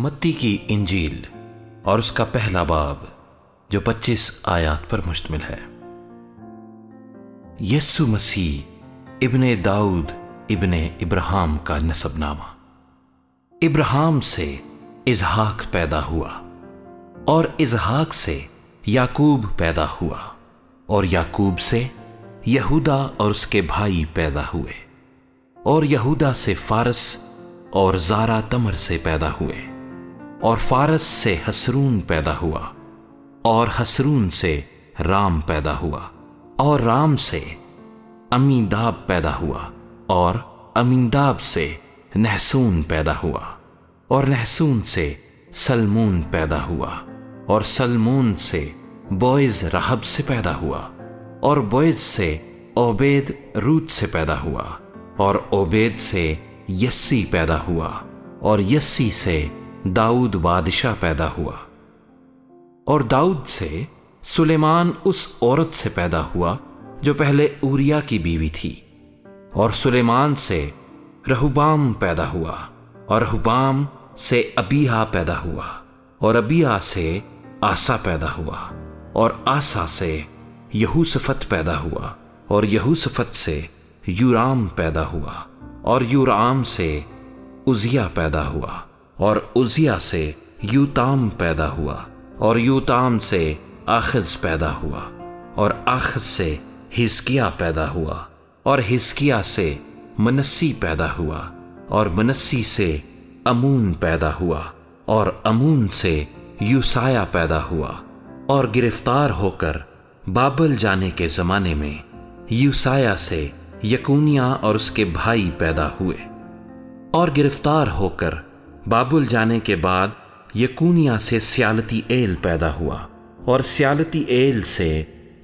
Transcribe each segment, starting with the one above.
متی کی انجیل اور اس کا پہلا باب جو 25 آیات پر مشتمل ہے۔ یسوع مسیح ابن داؤد ابن ابراہیم کا نسب نامہ۔ ابراہیم سے اسحاق پیدا ہوا اور اسحاق سے یعقوب پیدا ہوا اور یعقوب سے یہودا اور اس کے بھائی پیدا ہوئے اور یہودا سے فارس اور زارا تمر سے پیدا ہوئے اور فارس سے حسرون پیدا ہوا اور حسرون سے رام پیدا ہوا اور رام سے امیناداب پیدا ہوا اور امیناداب سے نحسون پیدا ہوا اور نحسون سے سلمون پیدا ہوا اور سلمون سے بوئز رحب سے پیدا ہوا اور بوئز سے عبید روت سے پیدا ہوا اور عبید سے یسی پیدا ہوا اور یسی سے داؤد بادشاہ پیدا ہوا اور داؤد سے سلیمان اس عورت سے پیدا ہوا جو پہلے اوریا کی بیوی تھی اور سلیمان سے رہبام پیدا ہوا اور رہبام سے ابیہا پیدا ہوا اور ابیہا سے آسا پیدا ہوا اور آسا سے یہوشافط پیدا ہوا اور یہوشافط سے یورام پیدا ہوا اور یورام سے عزیہ پیدا ہوا اور عزیہ سے یوتام پیدا ہوا اور یوتام سے آخز پیدا ہوا اور آخز سے حزقیہ پیدا ہوا اور حزقیہ سے منسی پیدا ہوا اور منسی سے امون پیدا ہوا اور امون سے یوسایہ پیدا ہوا اور گرفتار ہو کر بابل جانے کے زمانے میں یوسایہ سے یکونیہ اور اس کے بھائی پیدا ہوئے اور گرفتار ہو کر بابل جانے کے بعد یکونیہ سے سیالتی ایل پیدا ہوا اور سیالتی ایل سے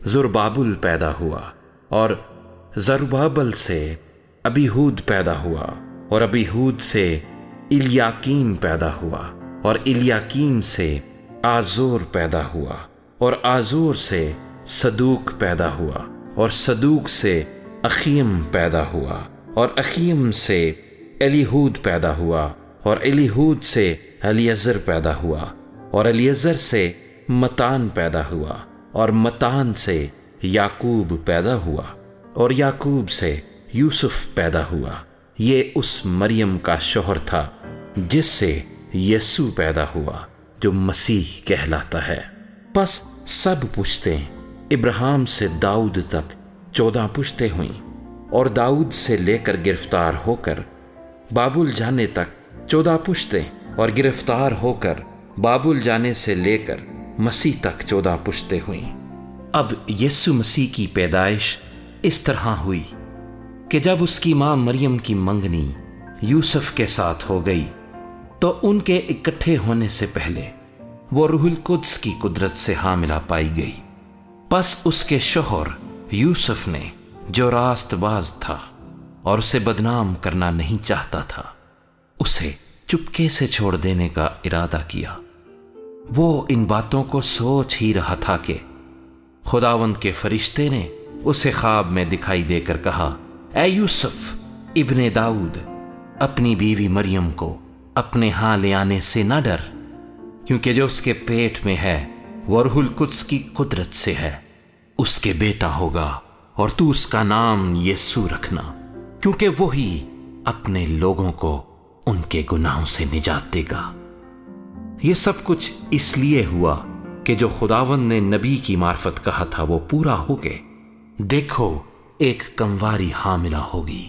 زربابل پیدا ہوا اور زربابل سے ابیہود پیدا ہوا اور ابیہود سے الیاکیم پیدا ہوا اور الیاکیم سے آزور پیدا ہوا اور آزور سے صدوق پیدا ہوا اور صدوق سے اخیم پیدا ہوا اور اخیم سے الیہود پیدا ہوا اور الیہود سے الیعزر پیدا ہوا اور الیعزر سے متان پیدا ہوا اور متان سے یعقوب پیدا ہوا اور یعقوب سے یوسف پیدا ہوا۔ یہ اس مریم کا شوہر تھا جس سے یسوع پیدا ہوا جو مسیح کہلاتا ہے۔ پس سب پشتیں ابراہیم سے داؤد تک 14 پشتیں ہوئیں اور داؤد سے لے کر گرفتار ہو کر بابل جانے تک 14 پشتیں اور گرفتار ہو کر بابل جانے سے لے کر مسیح تک 14 پشتیں ہوئیں۔ اب یسوع مسیح کی پیدائش اس طرح ہوئی کہ جب اس کی ماں مریم کی منگنی یوسف کے ساتھ ہو گئی تو ان کے اکٹھے ہونے سے پہلے وہ روح القدس کی قدرت سے حاملہ پائی گئی۔ پس اس کے شوہر یوسف نے جو راست باز تھا اور اسے بدنام کرنا نہیں چاہتا تھا اسے چپکے سے چھوڑ دینے کا ارادہ کیا۔ وہ ان باتوں کو سوچ ہی رہا تھا کہ خداوند کے فرشتے نے اسے خواب میں دکھائی دے کر کہا، اے یوسف ابن داؤد، اپنی بیوی مریم کو اپنے ہاں لے آنے سے نہ ڈر، کیونکہ جو اس کے پیٹ میں ہے وہ روح القدس کی قدرت سے ہے۔ اس کے بیٹا ہوگا اور تو اس کا نام یسوع رکھنا، کیونکہ وہی اپنے لوگوں کو ان کے گناہوں سے نجات دے گا۔ یہ سب کچھ اس لیے ہوا کہ جو خداوند نے نبی کی معرفت کہا تھا وہ پورا ہو گئے۔ دیکھو، ایک کنواری حاملہ ہوگی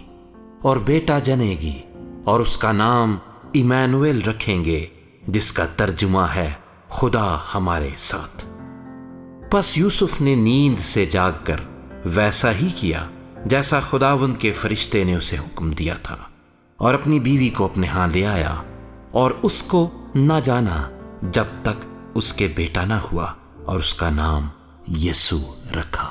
اور بیٹا جنے گی اور اس کا نام ایمانویل رکھیں گے، جس کا ترجمہ ہے خدا ہمارے ساتھ۔ پس یوسف نے نیند سے جاگ کر ویسا ہی کیا جیسا خداوند کے فرشتے نے اسے حکم دیا تھا، اور اپنی بیوی کو اپنے ہاں لے آیا اور اس کو نہ جانا جب تک اس کے بیٹا نہ ہوا، اور اس کا نام یسوع رکھا۔